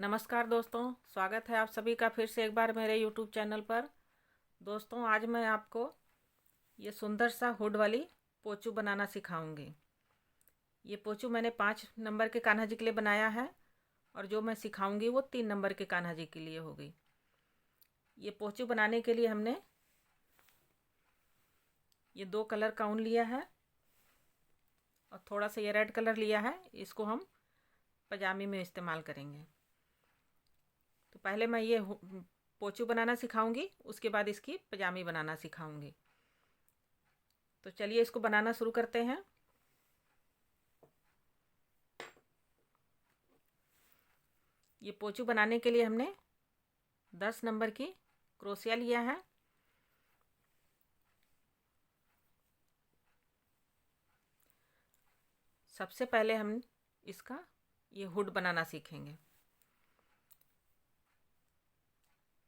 नमस्कार दोस्तों, स्वागत है आप सभी का फिर से एक बार मेरे YouTube चैनल पर। दोस्तों, आज मैं आपको ये सुंदर सा हुड वाली पोचू बनाना सिखाऊंगी। ये पोचू मैंने 5 नंबर के कान्हा जी के लिए बनाया है और जो मैं सिखाऊंगी वो 3 नंबर के कान्हा जी के लिए होगी। ये पोचू बनाने के लिए हमने ये 2 कलर का ऊन लिया है और थोड़ा सा ये रेड कलर लिया है। इसको हम पजामी में इस्तेमाल करेंगे। तो पहले मैं ये पोचू बनाना सिखाऊंगी, उसके बाद इसकी पजामी बनाना सिखाऊंगी। तो चलिए इसको बनाना शुरू करते हैं। ये पोचू बनाने के लिए हमने 10 नंबर की क्रोशिया लिया है। सबसे पहले हम इसका ये हुड बनाना सीखेंगे।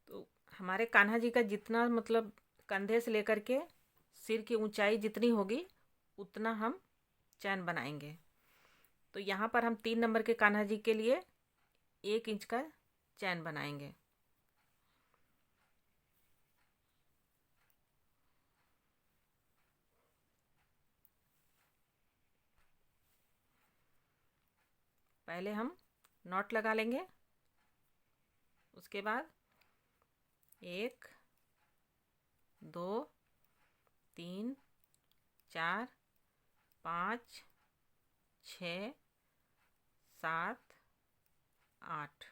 तो हमारे कान्हा जी का जितना मतलब कंधे से लेकर के सिर की ऊंचाई जितनी होगी उतना हम चैन बनाएंगे। तो यहाँ पर हम 3 नंबर के कान्हा जी के लिए 1 इंच का चैन बनाएंगे। पहले हम नॉट लगा लेंगे। उसके बाद 1 2 3 4 5 6 7 8।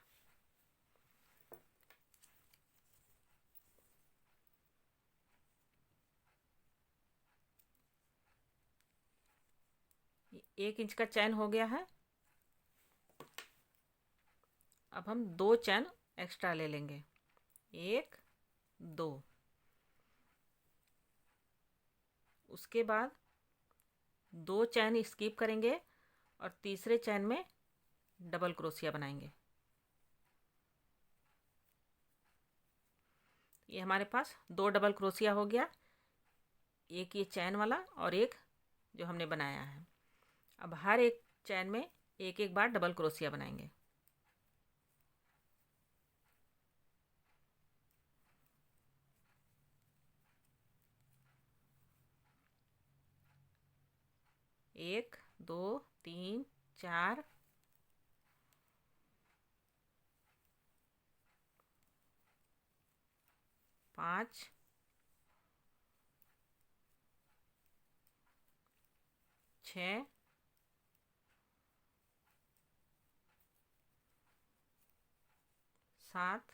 ये 1 इंच का चैन हो गया है। अब हम 2 चैन एक्स्ट्रा ले लेंगे, 1 2। उसके बाद 2 चैन स्किप करेंगे और तीसरे चैन में डबल क्रोशिया बनाएंगे। ये हमारे पास 2 डबल क्रोशिया हो गया, एक ये चैन वाला और एक जो हमने बनाया है। अब हर एक चैन में एक एक बार डबल क्रोशिया बनाएंगे। एक 2 3 4 5 6 7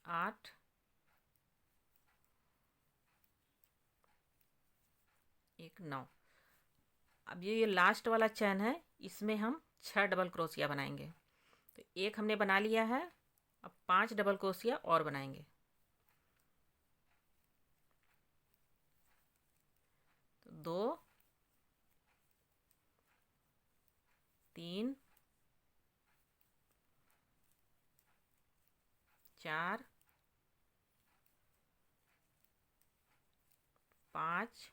8 1 9। अब ये लास्ट वाला चैन है, इसमें हम 6 डबल क्रोशिया बनाएंगे। तो एक हमने बना लिया है, अब 5 डबल क्रोशिया और बनाएंगे। तो 2 3 4 5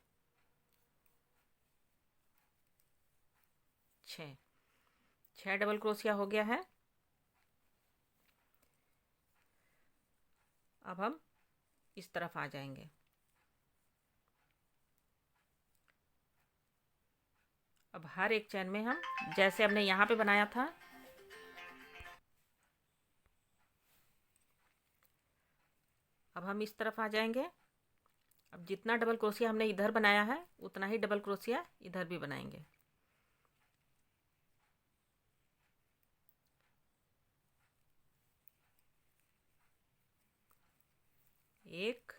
6 डबल क्रोशिया हो गया है। अब हम इस तरफ आ जाएंगे। अब हर एक चैन में हम जैसे हमने यहाँ पे बनाया था अब हम इस तरफ आ जाएंगे। अब जितना डबल क्रोशिया हमने इधर बनाया है उतना ही डबल क्रोशिया इधर भी बनाएंगे। एक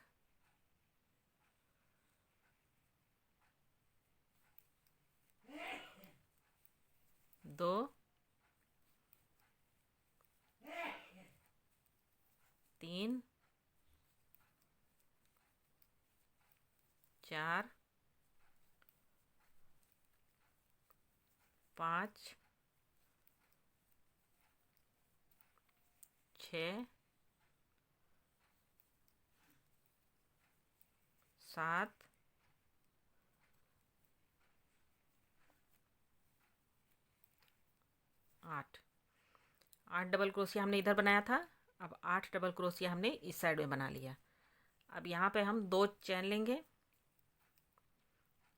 2 3 4 5 6 7 8 8 डबल क्रोशिया हमने इधर बनाया था। अब 8 डबल क्रोशिया हमने इस साइड में बना लिया। अब यहाँ पे हम 2 चैन लेंगे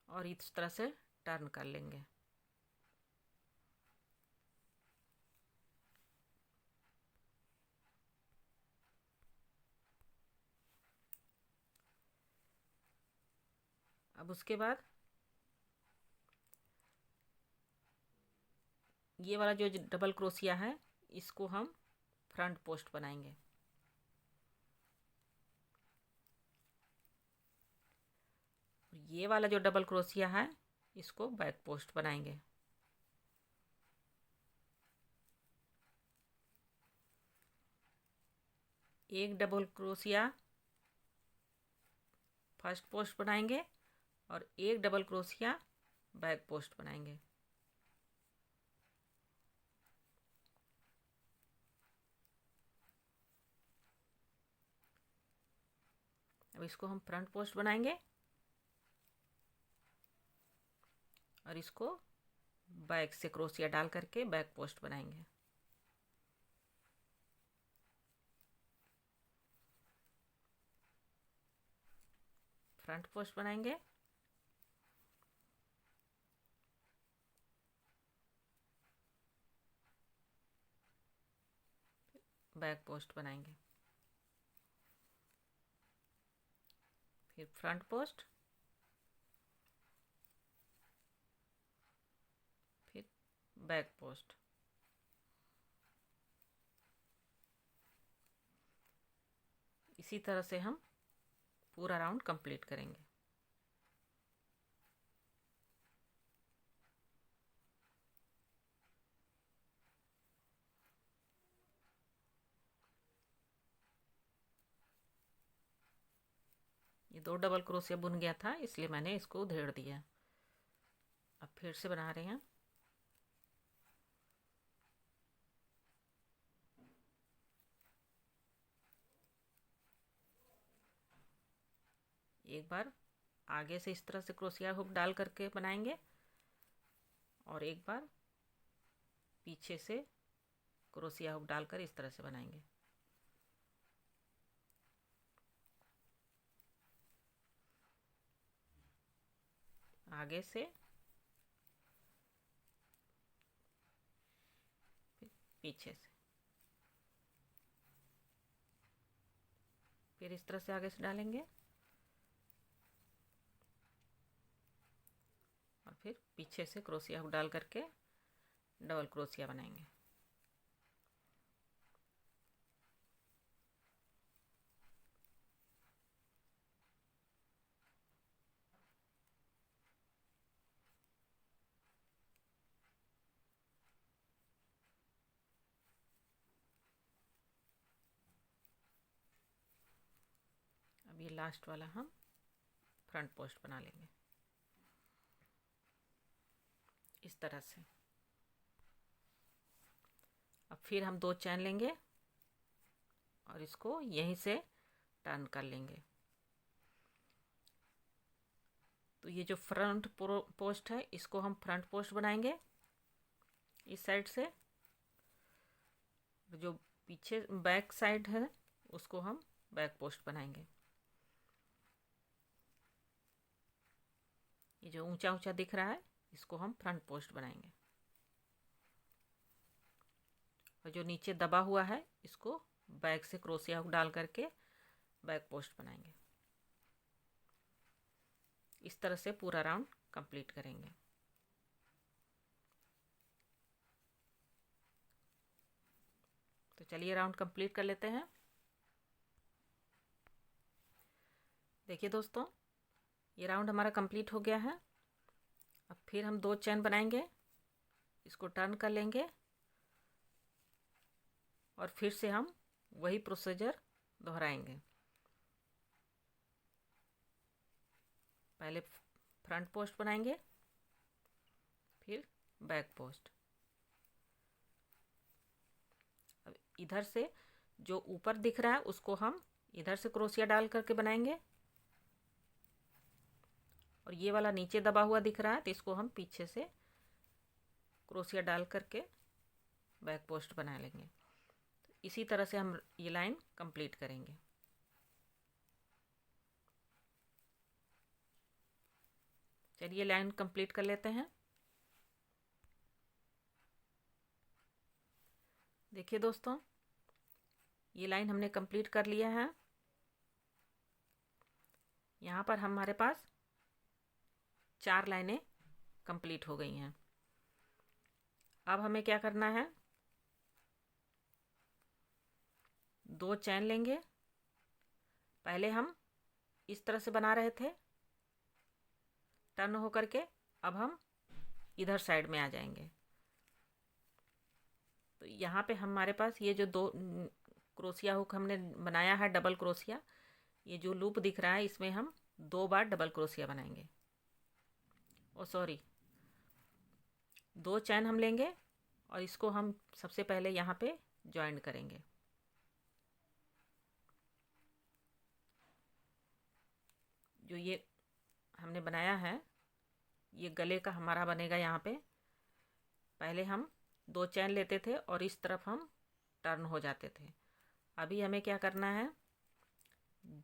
और इस तरह से टर्न कर लेंगे। अब उसके बाद ये वाला जो डबल क्रोशिया है इसको हम फ्रंट पोस्ट बनाएंगे। ये वाला जो डबल क्रोशिया है इसको बैक पोस्ट बनाएंगे। एक डबल क्रोशिया फर्स्ट पोस्ट बनाएंगे और एक डबल क्रोशिया बैक पोस्ट बनाएंगे। अब इसको हम फ्रंट पोस्ट बनाएंगे और इसको बैक से क्रोशिया डाल करके बैक पोस्ट बनाएंगे। फ्रंट पोस्ट बनाएंगे, बैक पोस्ट बनाएंगे, फिर फ्रंट पोस्ट, फिर बैक पोस्ट। इसी तरह से हम पूरा राउंड कंप्लीट करेंगे। ये 2 डबल क्रोशिया बुन गया था इसलिए मैंने इसको उधेड़ दिया। अब फिर से बना रहे हैं। एक बार आगे से इस तरह से क्रोशिया हुक डाल करके बनाएंगे और एक बार पीछे से क्रोशिया हुक डालकर इस तरह से बनाएंगे। आगे से पीछे से, फिर इस तरह से आगे से डालेंगे और फिर पीछे से क्रोशिया हुक डाल करके डबल क्रोशिया बनाएंगे। अब ये लास्ट वाला हम फ्रंट पोस्ट बना लेंगे इस तरह से। अब फिर हम 2 चैन लेंगे और इसको यहीं से टर्न कर लेंगे। तो ये जो फ्रंट पोस्ट है इसको हम फ्रंट पोस्ट बनाएंगे इस साइड से। जो पीछे बैक साइड है उसको हम बैक पोस्ट बनाएंगे। ये जो ऊंचा ऊंचा दिख रहा है इसको हम फ्रंट पोस्ट बनाएंगे और जो नीचे दबा हुआ है इसको बैक से क्रोशिया हुक डाल करके बैक पोस्ट बनाएंगे। इस तरह से पूरा राउंड कंप्लीट करेंगे। तो चलिए राउंड कंप्लीट कर लेते हैं। देखिए दोस्तों, ये राउंड हमारा कंप्लीट हो गया है। अब फिर हम 2 चैन बनाएंगे, इसको टर्न कर लेंगे और फिर से हम वही प्रोसीजर दोहराएंगे। पहले फ्रंट पोस्ट बनाएंगे, फिर बैक पोस्ट। अब इधर से जो ऊपर दिख रहा है उसको हम इधर से क्रोशिया डाल करके बनाएंगे और ये वाला नीचे दबा हुआ दिख रहा है तो इसको हम पीछे से क्रोशिया डाल करके बैक पोस्ट बना लेंगे। इसी तरह से हम ये लाइन कंप्लीट करेंगे। चलिए लाइन कंप्लीट कर लेते हैं। देखिए दोस्तों, ये लाइन हमने कंप्लीट कर लिया है। यहाँ पर हमारे पास 4 लाइनें कंप्लीट हो गई हैं। अब हमें क्या करना है, 2 चैन लेंगे। पहले हम इस तरह से बना रहे थे टर्न हो करके, अब हम इधर साइड में आ जाएंगे। तो यहाँ पे हमारे पास ये जो 2 क्रोशिया हुक हमने बनाया है, डबल क्रोशिया, ये जो लूप दिख रहा है इसमें हम 2 बार डबल क्रोशिया बनाएंगे। ओ सॉरी, 2 चैन हम लेंगे और इसको हम सबसे पहले यहाँ पे ज्वाइन करेंगे। जो ये हमने बनाया है, ये गले का हमारा बनेगा। यहाँ पे पहले हम 2 चैन लेते थे और इस तरफ हम टर्न हो जाते थे। अभी हमें क्या करना है,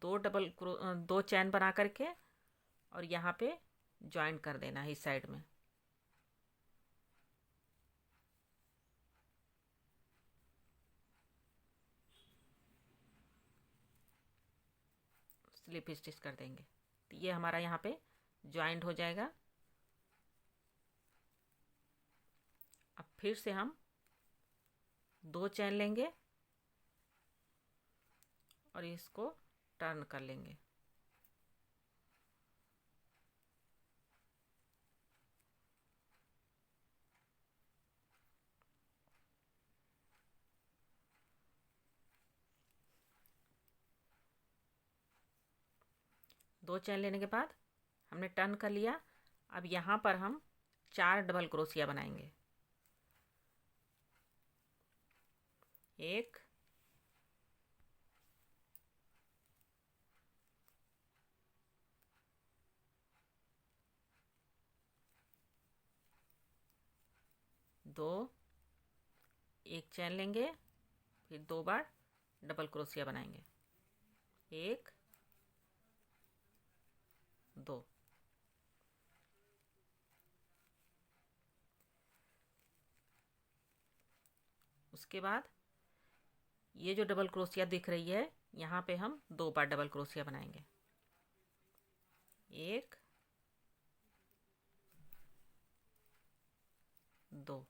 2 चैन बना करके और यहाँ पे ज्वाइन कर देना है इस साइड में। स्लिप स्टिच कर देंगे तो ये हमारा यहाँ पे ज्वाइंट हो जाएगा। अब फिर से हम 2 चैन लेंगे और इसको टर्न कर लेंगे। दो चैन लेने के बाद हमने टर्न कर लिया। अब यहाँ पर हम 4 डबल क्रोशिया बनाएंगे। 1, 2, एक चैन लेंगे, फिर 2 बार डबल क्रोशिया बनाएंगे। 1, 2। उसके बाद ये जो डबल क्रोशिया दिख रही है, यहाँ पे हम 2 बार डबल क्रोशिया बनाएंगे। 1, 2।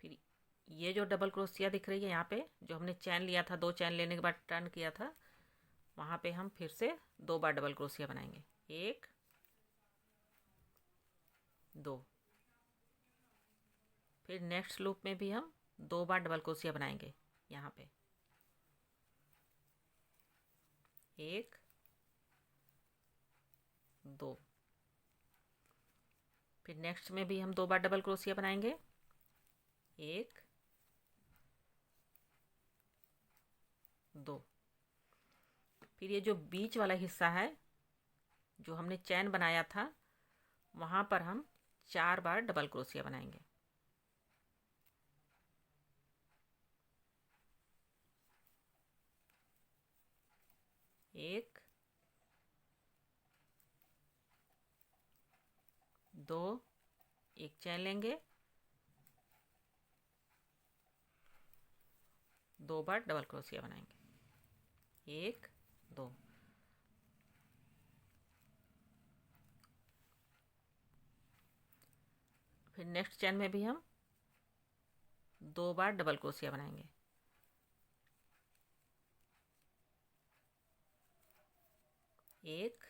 फिर ये जो डबल क्रोशिया दिख रही है यहाँ पे, जो हमने चैन लिया था, 2 चैन लेने के बाद टर्न किया था, वहाँ पे हम फिर से 2 बार डबल क्रोशिया बनाएंगे। 1, 2। फिर नेक्स्ट लूप में भी हम 2 बार डबल क्रोशिया बनाएंगे। यहाँ पे 1, 2। फिर नेक्स्ट में भी हम 2 बार डबल क्रोशिया बनाएंगे। 1, 2। फिर ये जो बीच वाला हिस्सा है, जो हमने चैन बनाया था, वहाँ पर हम 4 बार डबल क्रोशिया बनाएंगे। 1, 2, एक चैन लेंगे, 2 बार डबल क्रोशिया बनाएंगे। 1, 2। फिर नेक्स्ट चैन में भी हम 2 बार डबल क्रोशिया बनाएंगे। 1,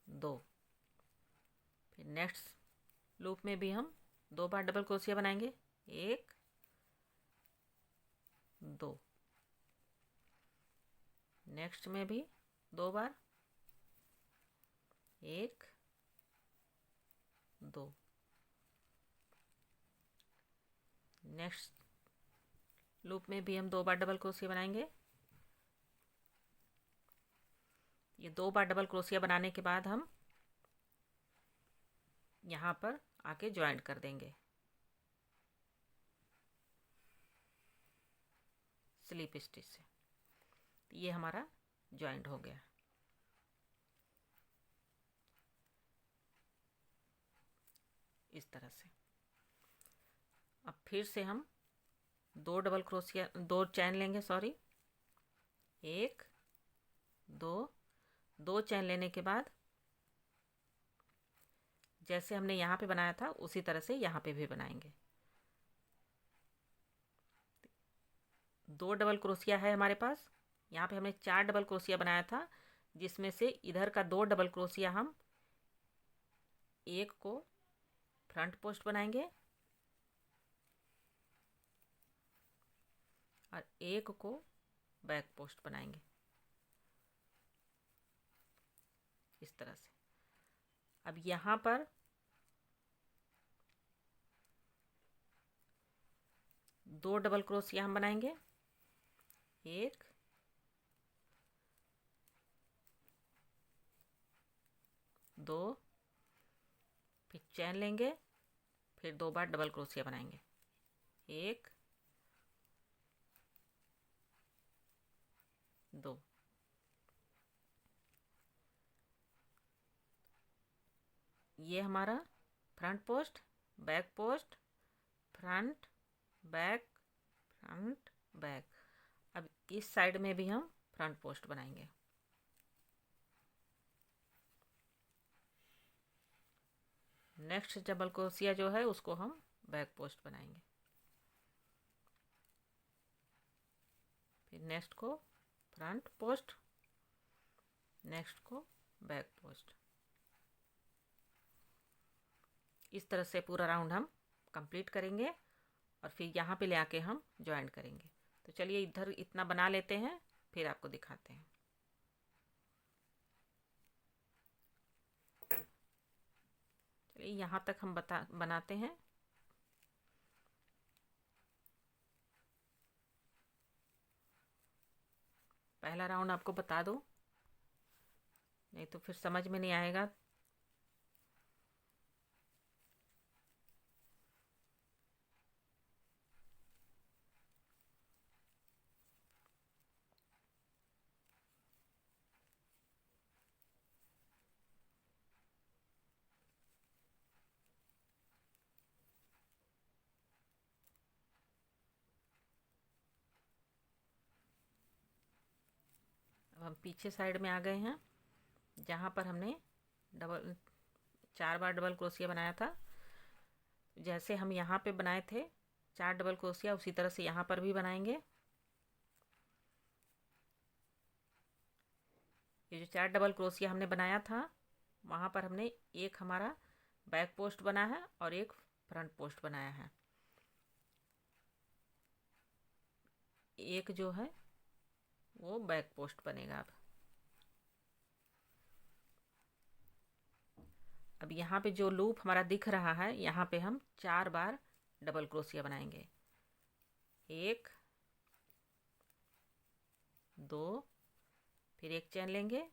2। फिर नेक्स्ट लूप में भी हम 2 बार डबल क्रोशिया बनाएंगे। 1, 2। नेक्स्ट में भी 2 बार। 1, 2। नेक्स्ट लूप में भी हम 2 बार डबल क्रोशिया बनाएंगे। ये 2 बार डबल क्रोशिया बनाने के बाद हम यहाँ पर आके ज्वाइंट कर देंगे स्लिप स्टिच से। ये हमारा ज्वाइंट हो गया। इस तरह से अब फिर से हम 2 चैन लेंगे, सॉरी, 1 2 2 चैन लेने के बाद जैसे हमने यहाँ पे बनाया था उसी तरह से यहाँ पे भी बनाएंगे। 2 डबल क्रोशिया है हमारे पास। यहाँ पे हमने 4 डबल क्रोशिया बनाया था, जिसमें से इधर का 2 डबल क्रोशिया हम एक को फ्रंट पोस्ट बनाएंगे और एक को बैक पोस्ट बनाएंगे। इस तरह से अब यहाँ पर 2 डबल क्रोशिया हम बनाएंगे, 1 2, फिर चैन लेंगे, फिर 2 बार डबल क्रोशिया बनाएंगे, 1 2। ये हमारा front post, back post, front back, front back. अब इस साइड में भी हम फ्रंट पोस्ट बनाएंगे। नेक्स्ट डबल क्रोशिया जो है उसको हम बैक पोस्ट बनाएंगे। फिर नेक्स्ट को फ्रंट पोस्ट, नेक्स्ट को बैक पोस्ट। इस तरह से पूरा राउंड हम कंप्लीट करेंगे और फिर यहाँ पे ले आके हम ज्वाइन करेंगे। तो चलिए इधर इतना बना लेते हैं, फिर आपको दिखाते हैं। चलिए यहाँ तक हम बनाते हैं। पहला राउंड आपको बता दूँ, नहीं तो फिर समझ में नहीं आएगा। अब हम पीछे साइड में आ गए हैं, जहाँ पर हमने 4 बार डबल क्रोशिया बनाया था। जैसे हम यहाँ पे बनाए थे 4 डबल क्रोशिया, उसी तरह से यहाँ पर भी बनाएंगे। ये जो 4 डबल क्रोशिया हमने बनाया था, वहाँ पर हमने एक हमारा बैक पोस्ट बना है और एक फ्रंट पोस्ट बनाया है। एक जो है वो बैक पोस्ट बनेगा। अब यहाँ पे जो लूप हमारा दिख रहा है, यहाँ पे हम 4 बार डबल क्रोशिया बनाएंगे, 1 2, फिर एक चैन लेंगे,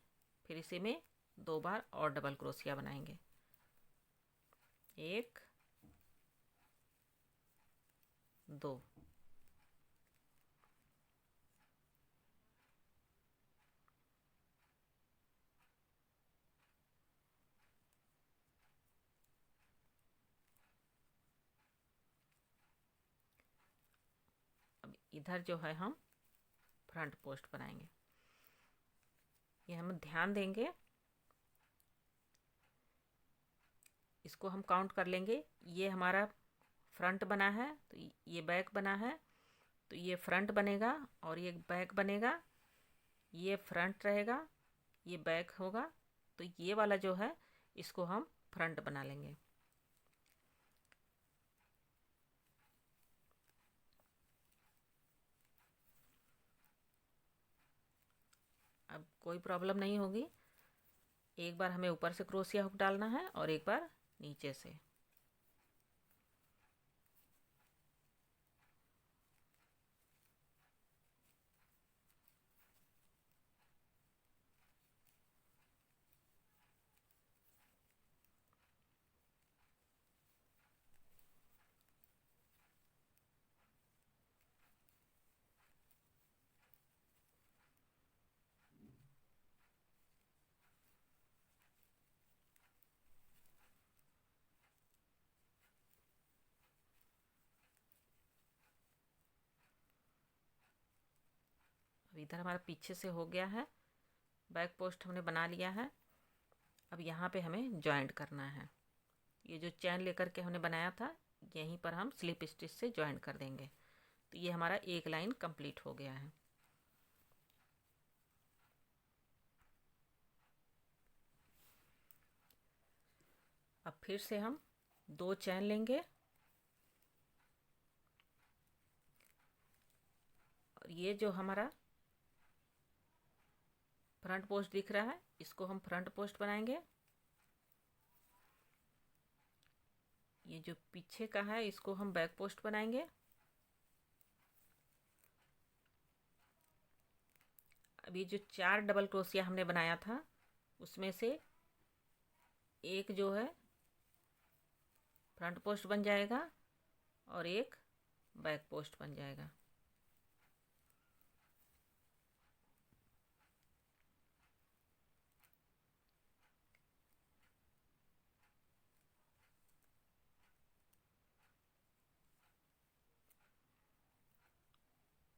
फिर इसी में 2 बार और डबल क्रोशिया बनाएंगे, 1 2। अब इधर जो है हम फ्रंट पोस्ट बनाएंगे। ये हम ध्यान देंगे, इसको हम काउंट कर लेंगे। ये हमारा फ्रंट बना है तो ये बैक बना है, तो ये फ्रंट बनेगा और ये बैक बनेगा। ये फ्रंट रहेगा, ये बैक होगा, तो ये वाला जो है इसको हम फ्रंट बना लेंगे। अब कोई प्रॉब्लम नहीं होगी। एक बार हमें ऊपर से क्रोशिया हुक डालना है और एक बार नीचे से। इधर हमारा पीछे से हो गया है, बैक पोस्ट हमने बना लिया है। अब यहाँ पे हमें जॉइंट करना है। ये जो चैन लेकर के हमने बनाया था यहीं पर हम स्लिप स्टिच से जॉइंट कर देंगे। तो ये हमारा एक लाइन कंप्लीट हो गया है। अब फिर से हम 2 चैन लेंगे और ये जो हमारा फ्रंट पोस्ट दिख रहा है इसको हम फ्रंट पोस्ट बनाएंगे। ये जो पीछे का है इसको हम बैक पोस्ट बनाएंगे। अब ये जो 4 डबल क्रोशिया हमने बनाया था उसमें से एक जो है फ्रंट पोस्ट बन जाएगा और एक बैक पोस्ट बन जाएगा।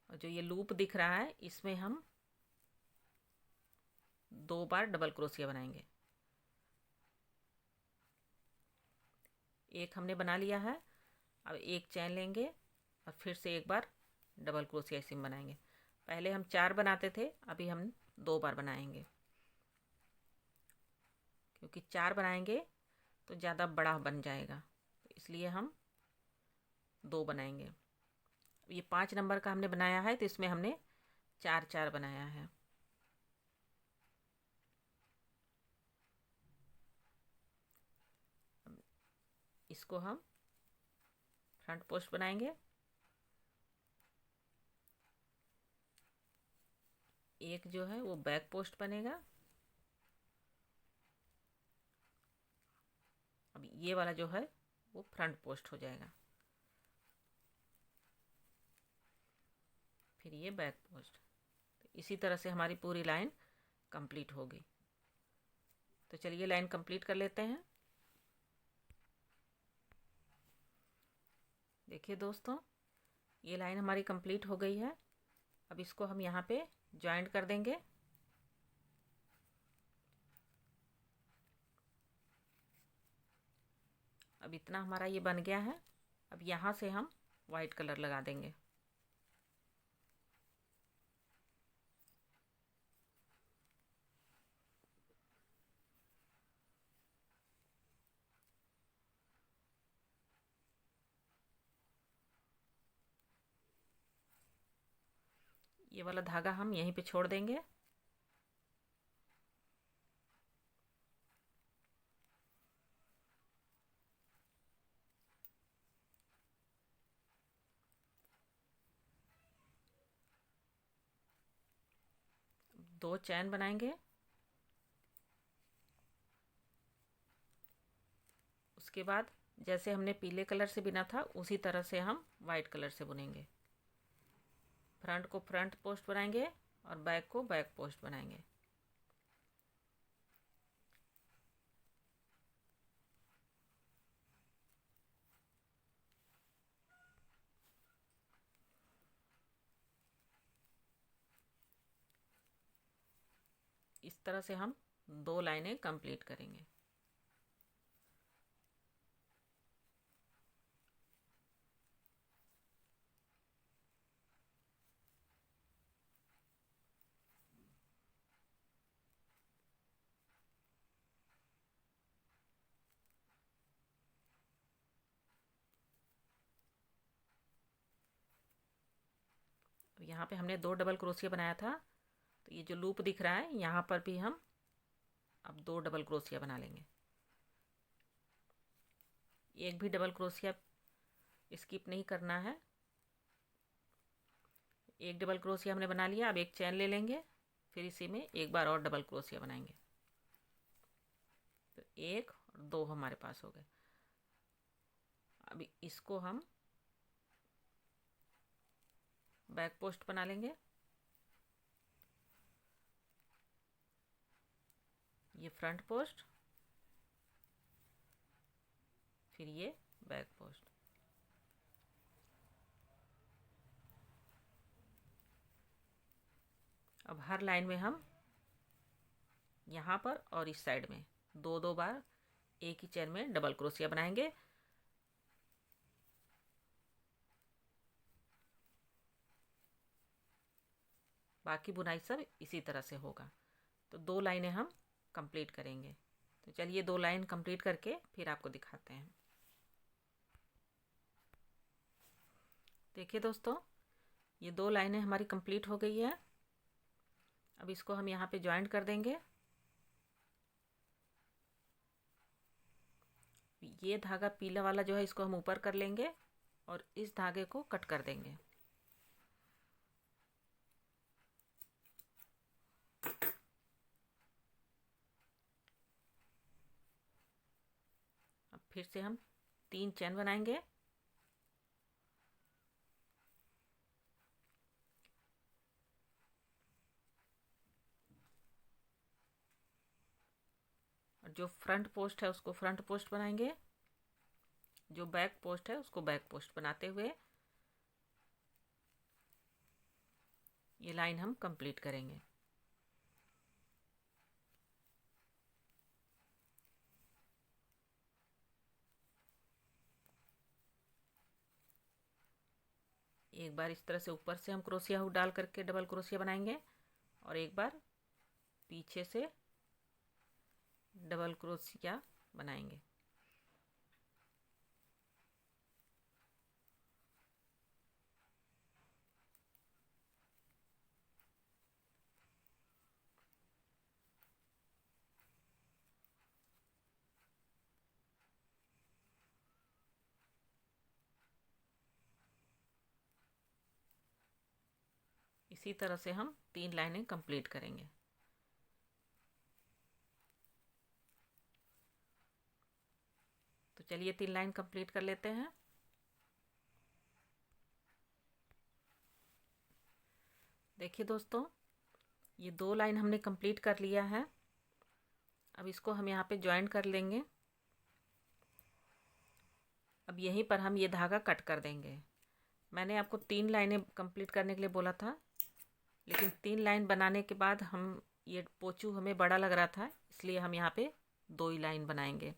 और जो ये लूप दिख रहा है इसमें हम 2 बार डबल क्रोशिया बनाएंगे। एक हमने बना लिया है। अब एक चैन लेंगे और फिर से एक बार डबल क्रोशिया इसी में बनाएंगे। पहले हम 4 बनाते थे, अभी हम 2 बार बनाएंगे, क्योंकि 4 बनाएंगे तो ज़्यादा बड़ा बन जाएगा, तो इसलिए हम 2 बनाएंगे। ये 5 नंबर का हमने बनाया है तो इसमें हमने 4 बनाया है। इसको हम फ्रंट पोस्ट बनाएंगे। एक जो है वो बैक पोस्ट बनेगा। अब ये वाला जो है वो फ्रंट पोस्ट हो जाएगा, फिर ये बैक पोस्ट। तो इसी तरह से हमारी पूरी लाइन कंप्लीट होगी। तो चलिए लाइन कंप्लीट कर लेते हैं। देखिए दोस्तों, ये लाइन हमारी कंप्लीट हो गई है। अब इसको हम यहाँ पे जॉइंट कर देंगे। अब इतना हमारा ये बन गया है। अब यहाँ से हम वाइट कलर लगा देंगे। ये वाला धागा हम यहीं पे छोड़ देंगे। दो चैन बनाएंगे, उसके बाद जैसे हमने पीले कलर से बुना था उसी तरह से हम वाइट कलर से बुनेंगे। फ्रंट को फ्रंट पोस्ट बनाएंगे और बैक को बैक पोस्ट बनाएंगे। इस तरह से हम 2 लाइनें कंप्लीट करेंगे। यहाँ पे हमने 2 डबल क्रोशिया बनाया था, तो ये जो लूप दिख रहा है यहाँ पर भी हम अब 2 डबल क्रोशिया बना लेंगे। एक भी डबल क्रोशिया स्किप नहीं करना है। एक डबल क्रोशिया हमने बना लिया। अब एक चैन ले लेंगे, फिर इसी में एक बार और डबल क्रोशिया बनाएंगे। तो 1 और 2 हमारे पास हो गए। अभी इसको हम बैक पोस्ट बना लेंगे। ये फ्रंट पोस्ट, फिर ये बैक पोस्ट। अब हर लाइन में हम यहाँ पर और इस साइड में दो दो बार एक ही चेन में डबल क्रोशिया बनाएंगे। बाकी बुनाई सब इसी तरह से होगा। तो 2 लाइनें हम कंप्लीट करेंगे। तो चलिए 2 लाइन कंप्लीट करके फिर आपको दिखाते हैं। देखिए दोस्तों, ये 2 लाइनें हमारी कंप्लीट हो गई है। अब इसको हम यहाँ पे ज्वाइंट कर देंगे। ये धागा पीला वाला जो है इसको हम ऊपर कर लेंगे और इस धागे को कट कर देंगे। अब फिर से हम 3 चेन बनाएंगे। और जो फ्रंट पोस्ट है उसको फ्रंट पोस्ट बनाएंगे, जो बैक पोस्ट है उसको बैक पोस्ट बनाते हुए ये लाइन हम कंप्लीट करेंगे। एक बार इस तरह से ऊपर से हम क्रोशिया हुक डाल करके डबल क्रोशिया बनाएंगे और एक बार पीछे से डबल क्रोशिया बनाएंगे। इसी तरह से हम 3 लाइनें कंप्लीट करेंगे। तो चलिए 3 लाइन कंप्लीट कर लेते हैं। देखिए दोस्तों, ये 2 लाइन हमने कंप्लीट कर लिया है। अब इसको हम यहाँ पे ज्वाइन कर लेंगे। अब यहीं पर हम ये धागा कट कर देंगे। मैंने आपको 3 लाइनें कंप्लीट करने के लिए बोला था, लेकिन 3 लाइन बनाने के बाद हम ये पोचू हमें बड़ा लग रहा था, इसलिए हम यहाँ पे 2 ही लाइन बनाएंगे।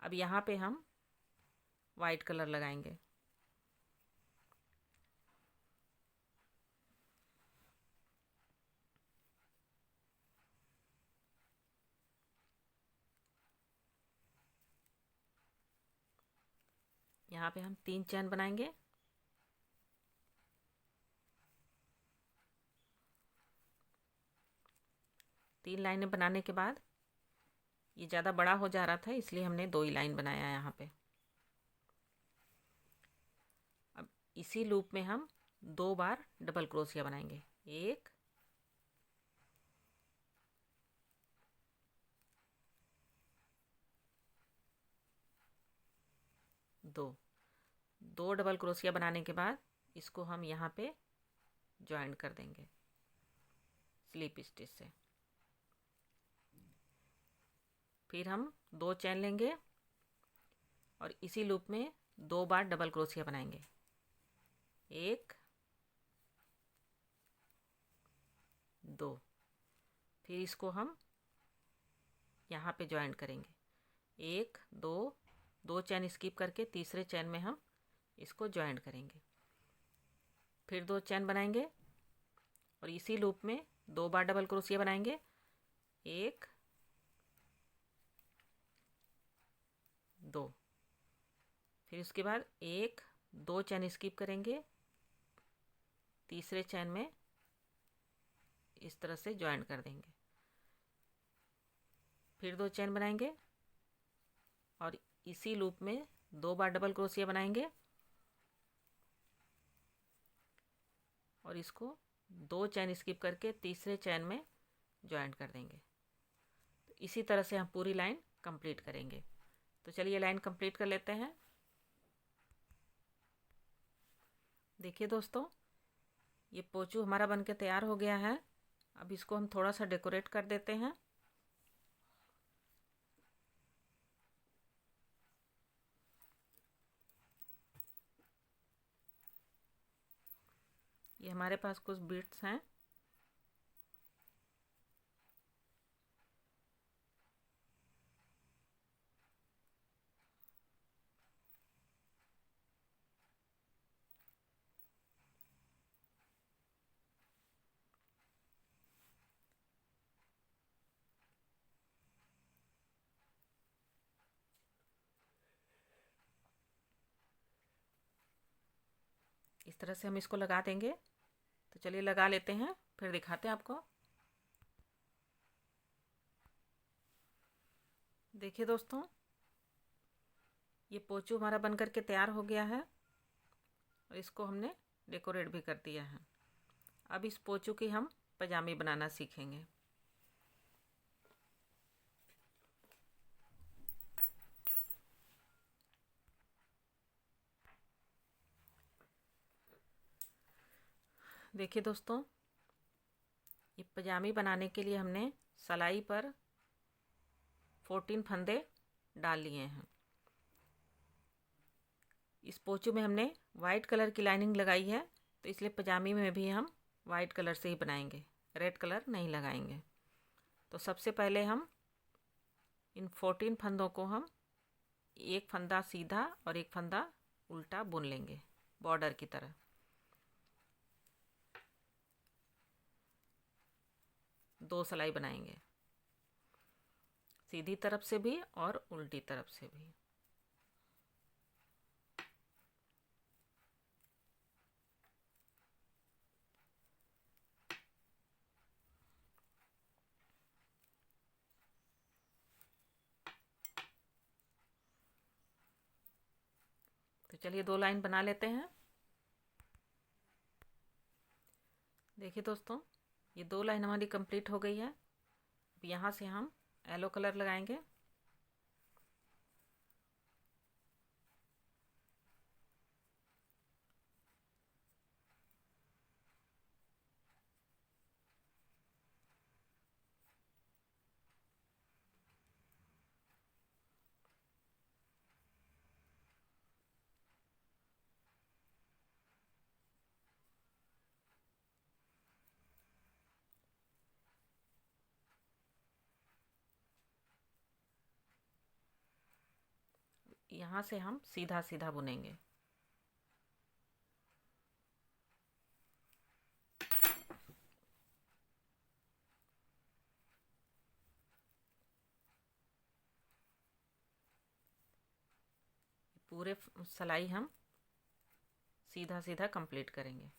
अब यहाँ पे हम वाइट कलर लगाएंगे। यहाँ पे हम 3 चैन बनाएंगे। तीन लाइनें बनाने के बाद ये ज़्यादा बड़ा हो जा रहा था, इसलिए हमने 2 ही लाइन बनाया यहाँ पे। अब इसी लूप में हम 2 बार डबल क्रोशिया बनाएंगे। 1 2 डबल क्रोशिया बनाने के बाद इसको हम यहाँ पे ज्वाइन कर देंगे स्लिप स्टिच से। फिर हम 2 चैन लेंगे और इसी लूप में 2 बार डबल क्रोशिया बनाएंगे। 1 2। फिर इसको हम यहाँ पे ज्वाइन करेंगे। 1 2 चैन स्किप करके तीसरे चैन में हम इसको ज्वाइन करेंगे। फिर 2 चैन बनाएंगे और इसी लूप में 2 बार डबल क्रोशिया बनाएंगे। 1 2। फिर उसके बाद 1 2 चैन स्किप करेंगे, तीसरे चैन में इस तरह से ज्वाइन कर देंगे। फिर 2 चैन बनाएंगे और इसी लूप में 2 बार डबल क्रोशिया बनाएंगे और इसको 2 चैन स्किप करके तीसरे चैन में ज्वाइन कर देंगे। तो इसी तरह से हम पूरी लाइन कंप्लीट करेंगे। तो चलिए लाइन कंप्लीट कर लेते हैं। देखिए दोस्तों, ये पोचू हमारा बनके तैयार हो गया है। अब इसको हम थोड़ा सा डेकोरेट कर देते हैं। ये हमारे पास कुछ बीट्स हैं, इस तरह से हम इसको लगा देंगे। तो चलिए लगा लेते हैं, फिर दिखाते हैं आपको। देखिए दोस्तों, ये पोचू हमारा बनकर के तैयार हो गया है और इसको हमने डेकोरेट भी कर दिया है। अब इस पोचू की हम पजामी बनाना सीखेंगे। देखिए दोस्तों, ये पजामी बनाने के लिए हमने सिलाई पर 14 फंदे डाल लिए हैं। इस पोचू में हमने वाइट कलर की लाइनिंग लगाई है, तो इसलिए पजामी में भी हम वाइट कलर से ही बनाएंगे, रेड कलर नहीं लगाएंगे। तो सबसे पहले हम इन 14 फंदों को हम एक फंदा सीधा और एक फंदा उल्टा बुन लेंगे बॉर्डर की तरह। दो सिलाई बनाएंगे, सीधी तरफ से भी और उल्टी तरफ से भी। तो चलिए 2 लाइन बना लेते हैं। देखिए दोस्तों, ये 2 लाइन हमारी कंप्लीट हो गई है। अब यहाँ से हम येलो कलर लगाएंगे। यहाँ से हम सीधा सीधा बुनेंगे। पूरे सिलाई हम सीधा सीधा कंप्लीट करेंगे।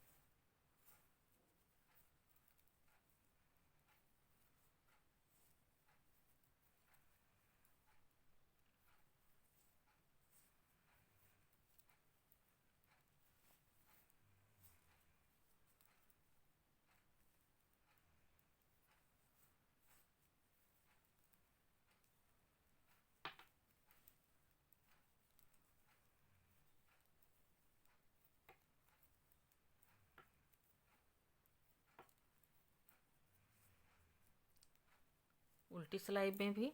उल्टी सिलाई में भी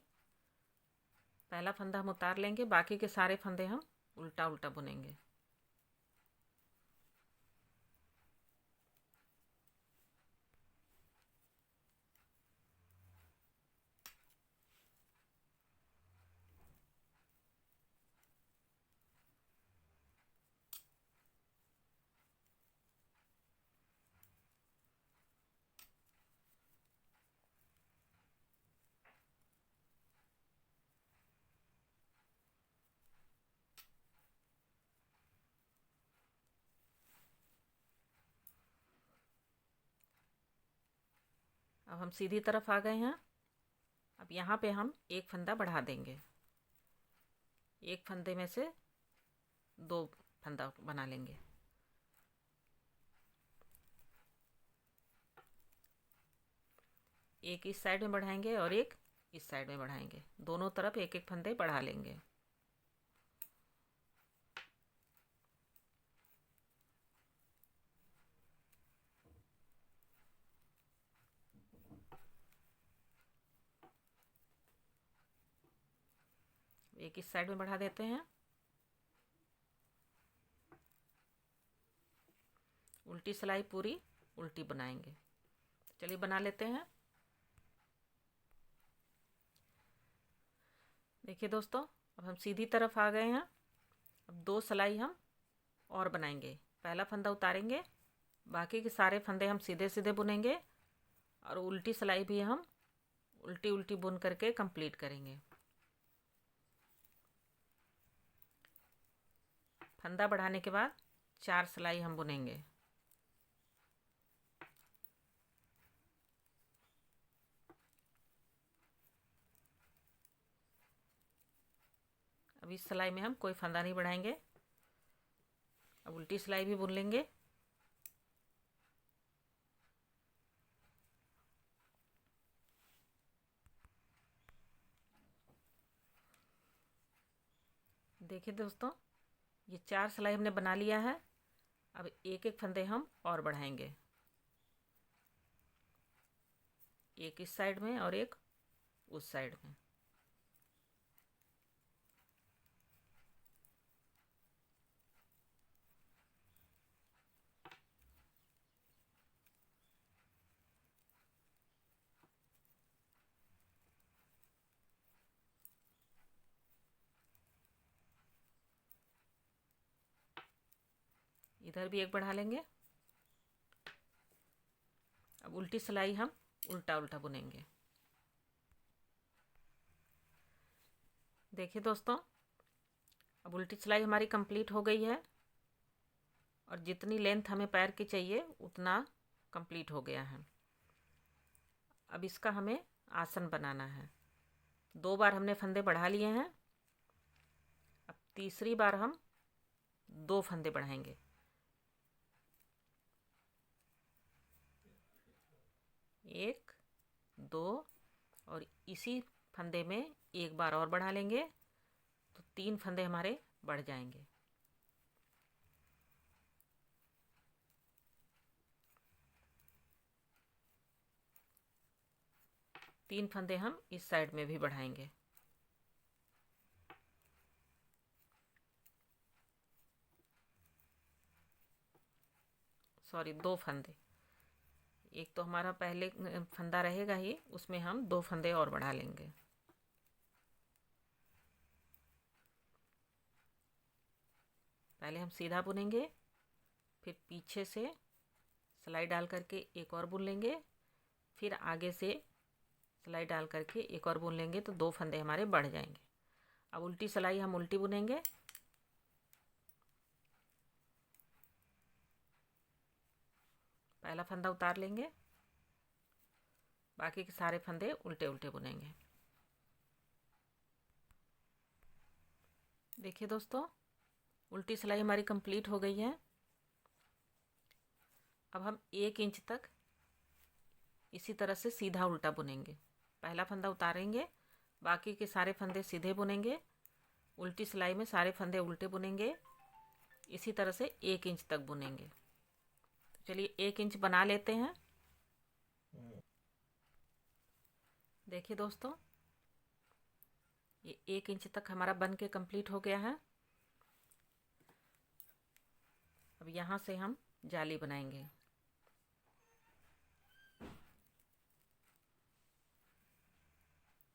पहला फंदा हम उतार लेंगे, बाकी के सारे फंदे हम उल्टा उल्टा बुनेंगे। अब हम सीधी तरफ आ गए हैं। अब यहाँ पे हम एक फंदा बढ़ा देंगे। एक फंदे में से 2 फंदा बना लेंगे। एक इस साइड में बढ़ाएंगे और एक इस साइड में बढ़ाएंगे। दोनों तरफ एक एक फंदे बढ़ा लेंगे। एक इस साइड में बढ़ा देते हैं। उल्टी सिलाई पूरी उल्टी बनाएंगे। चलिए बना लेते हैं। देखिए दोस्तों, अब हम सीधी तरफ आ गए हैं। अब 2 सिलाई हम और बनाएंगे। पहला फंदा उतारेंगे, बाकी के सारे फंदे हम सीधे सीधे बुनेंगे और उल्टी सिलाई भी हम उल्टी उल्टी बुन करके कंप्लीट करेंगे। फंदा बढ़ाने के बाद 4 सिलाई हम बुनेंगे। अब इस सिलाई में हम कोई फंदा नहीं बढ़ाएंगे। अब उल्टी सिलाई भी बुन लेंगे। देखिए दोस्तों, ये 4 सिलाई हमने बना लिया है। अब एक एक फंदे हम और बढ़ाएंगे, एक इस साइड में और एक उस साइड में। इधर भी एक बढ़ा लेंगे। अब उल्टी सिलाई हम उल्टा उल्टा बुनेंगे। देखिए दोस्तों, अब उल्टी सिलाई हमारी कंप्लीट हो गई है और जितनी लेंथ हमें पैर की चाहिए उतना कंप्लीट हो गया है। अब इसका हमें आसन बनाना है। 2 बार हमने फंदे बढ़ा लिए हैं। अब तीसरी बार हम 2 फंदे बढ़ाएंगे। एक, 2 और इसी फंदे में एक बार और बढ़ा लेंगे तो 3 फंदे हमारे बढ़ जाएंगे। तीन फंदे हम इस साइड में भी बढ़ाएंगे। सॉरी, 2 फंदे। एक तो हमारा पहले फंदा रहेगा ही, उसमें हम 2 फंदे और बढ़ा लेंगे। पहले हम सीधा बुनेंगे, फिर पीछे से सिलाई डाल करके एक और बुन लेंगे, फिर आगे से सिलाई डाल करके एक और बुन लेंगे तो 2 फंदे हमारे बढ़ जाएंगे। अब उल्टी सिलाई हम उल्टी बुनेंगे। पहला फंदा उतार लेंगे, बाकी के सारे फंदे उल्टे उल्टे बुनेंगे। देखिए दोस्तों, उल्टी सिलाई हमारी कंप्लीट हो गई है। अब हम 1 इंच तक इसी तरह से सीधा उल्टा बुनेंगे। पहला फंदा उतारेंगे, बाकी के सारे फंदे सीधे बुनेंगे, उल्टी सिलाई में सारे फंदे उल्टे बुनेंगे। इसी तरह से 1 इंच तक बुनेंगे। तो चलिए 1 इंच बना लेते हैं। देखिए दोस्तों, ये 1 इंच तक हमारा बन के कंप्लीट हो गया है। अब यहाँ से हम जाली बनाएंगे।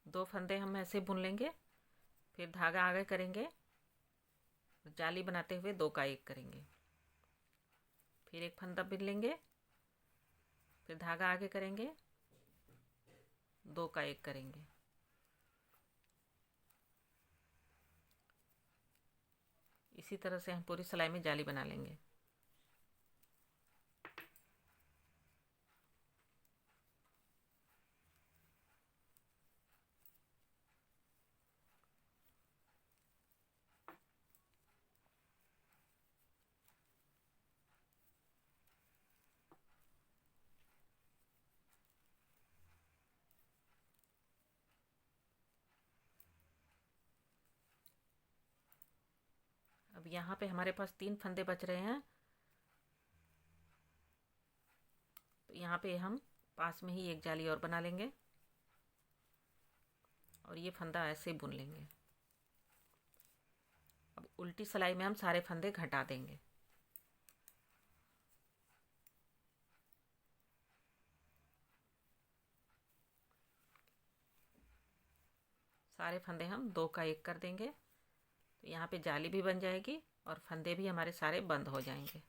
दो फंदे हम ऐसे बुन लेंगे, फिर धागा आगे करेंगे, जाली बनाते हुए 2 का 1 करेंगे, फिर एक फंदा बुन लेंगे, फिर धागा आगे करेंगे, 2 का 1 करेंगे। इसी तरह से हम पूरी सिलाई में जाली बना लेंगे। अब यहाँ पे हमारे पास 3 फंदे बच रहे हैं, तो यहाँ पे हम पास में ही एक जाली और बना लेंगे और ये फंदा ऐसे बुन लेंगे। अब उल्टी सिलाई में हम सारे फंदे घटा देंगे। सारे फंदे हम 2 का 1 कर देंगे, तो यहाँ पे जाली भी बन जाएगी और फंदे भी हमारे सारे बंद हो जाएंगे।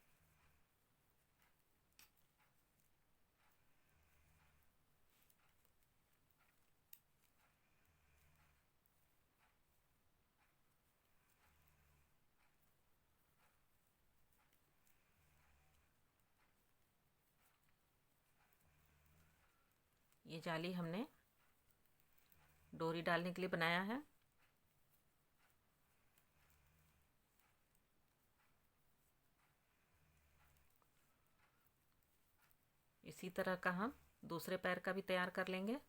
ये जाली हमने डोरी डालने के लिए बनाया है। इसी तरह का हम दूसरे पैर का भी तैयार कर लेंगे।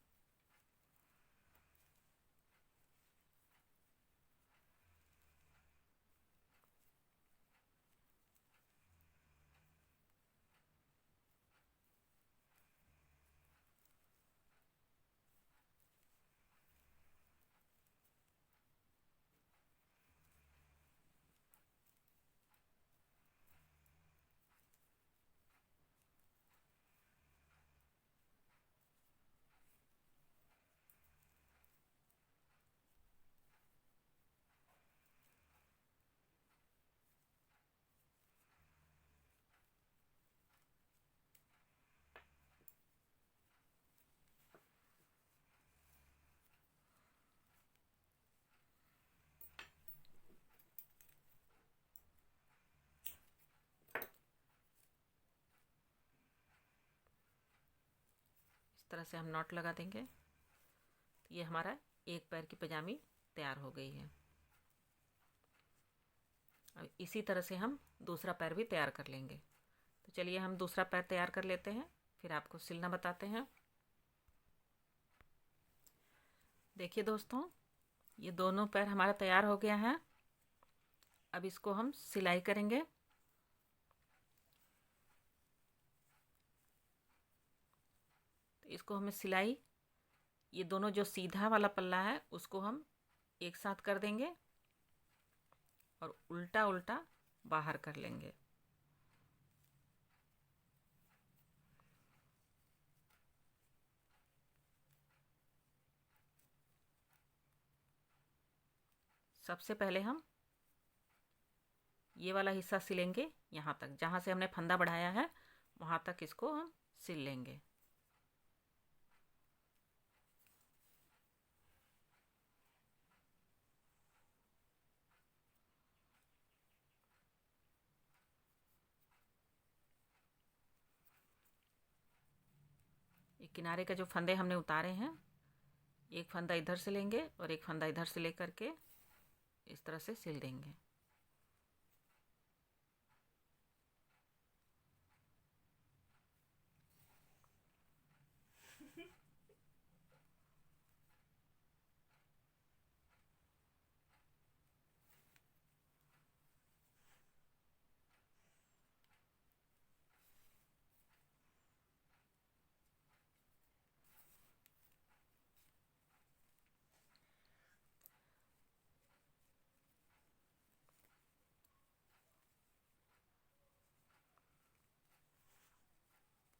इस तरह से हम नॉट लगा देंगे। ये हमारा एक पैर की पजामी तैयार हो गई है। अब इसी तरह से हम दूसरा पैर भी तैयार कर लेंगे। तो चलिए हम दूसरा पैर तैयार कर लेते हैं, फिर आपको सिलना बताते हैं। देखिए दोस्तों, ये दोनों पैर हमारा तैयार हो गया है। अब इसको हम सिलाई करेंगे। तो इसको हमें सिलाई, ये दोनों जो सीधा वाला पल्ला है उसको हम एक साथ कर देंगे और उल्टा उल्टा बाहर कर लेंगे। सबसे पहले हम ये वाला हिस्सा सिलेंगे, यहाँ तक जहाँ से हमने फंदा बढ़ाया है वहाँ तक इसको हम सिल लेंगे। ये किनारे का जो फंदे हमने उतारे हैं, एक फंदा इधर से लेंगे और एक फंदा इधर से लेकर के इस तरह से सिल देंगे।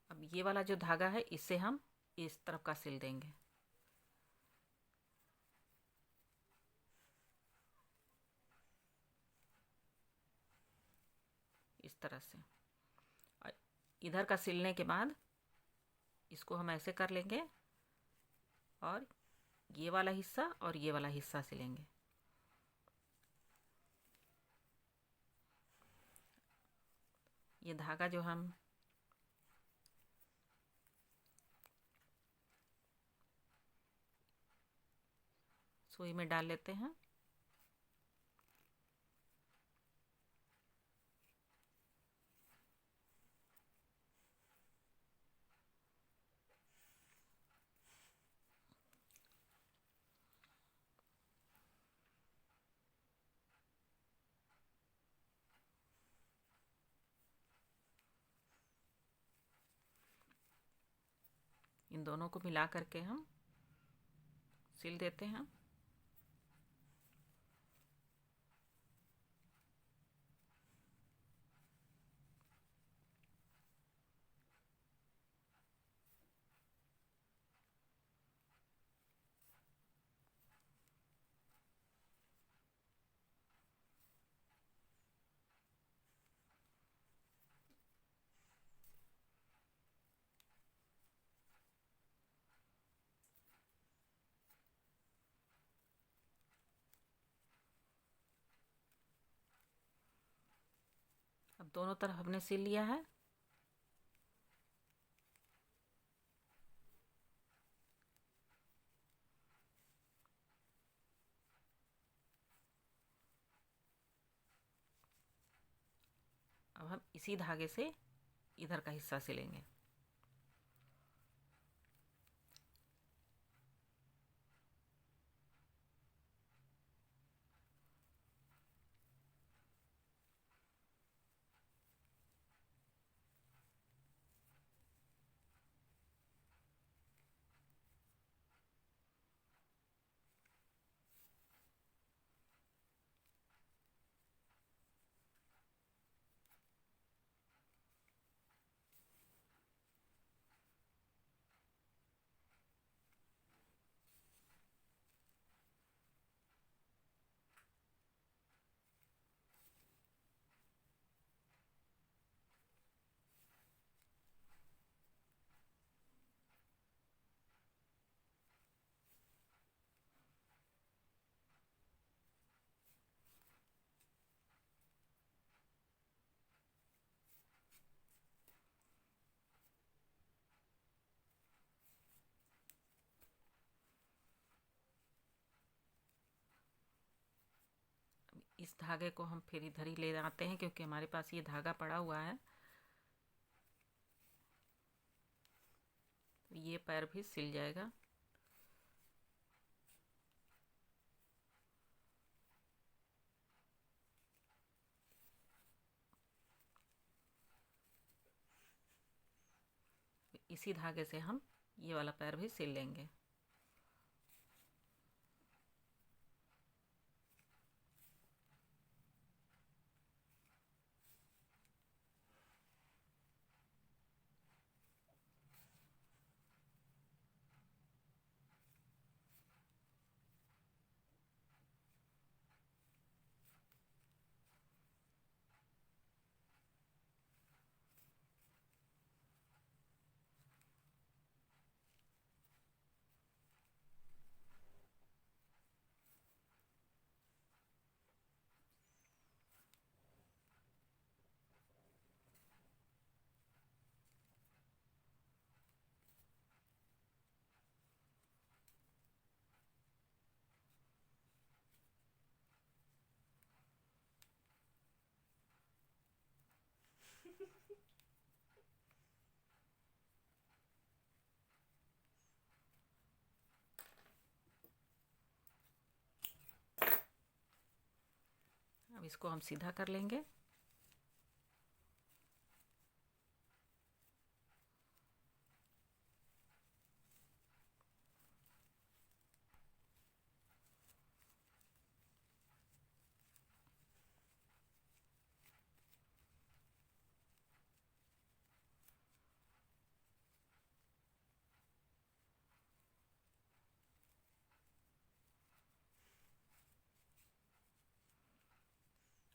अब ये वाला जो धागा है इससे हम इस तरफ का सिल देंगे। इस तरह से। और इधर का सिलने के बाद इसको हम ऐसे कर लेंगे और ये वाला हिस्सा और ये वाला हिस्सा सिलेंगे। ये धागा जो हम सुई में डाल लेते हैं। इन दोनों को मिला करके हम सिल देते हैं। अब दोनों तरफ हमने सिल लिया है। हम इसी धागे से इधर का हिस्सा सिलेंगे। इस धागे को हम फिर इधर ही ले आते हैं क्योंकि हमारे पास ये धागा पड़ा हुआ है। ये पैर भी सिल जाएगा। इसी धागे से हम ये वाला पैर भी सिल लेंगे। अब इसको हम सीधा कर लेंगे।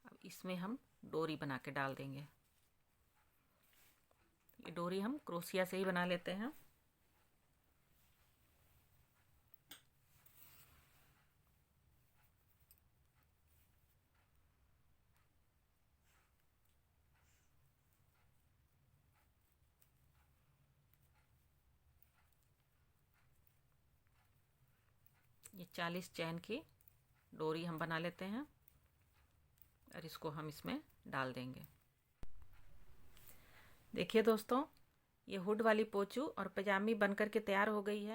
अब इसमें हम डोरी बना के डाल देंगे। ये डोरी हम क्रोशिया से ही बना लेते हैं। ये 40 चैन की डोरी हम बना लेते हैं और इसको हम इसमें डाल देंगे। देखिए दोस्तों, ये हुड वाली पोंचू और पजामी बनकर के तैयार हो गई है।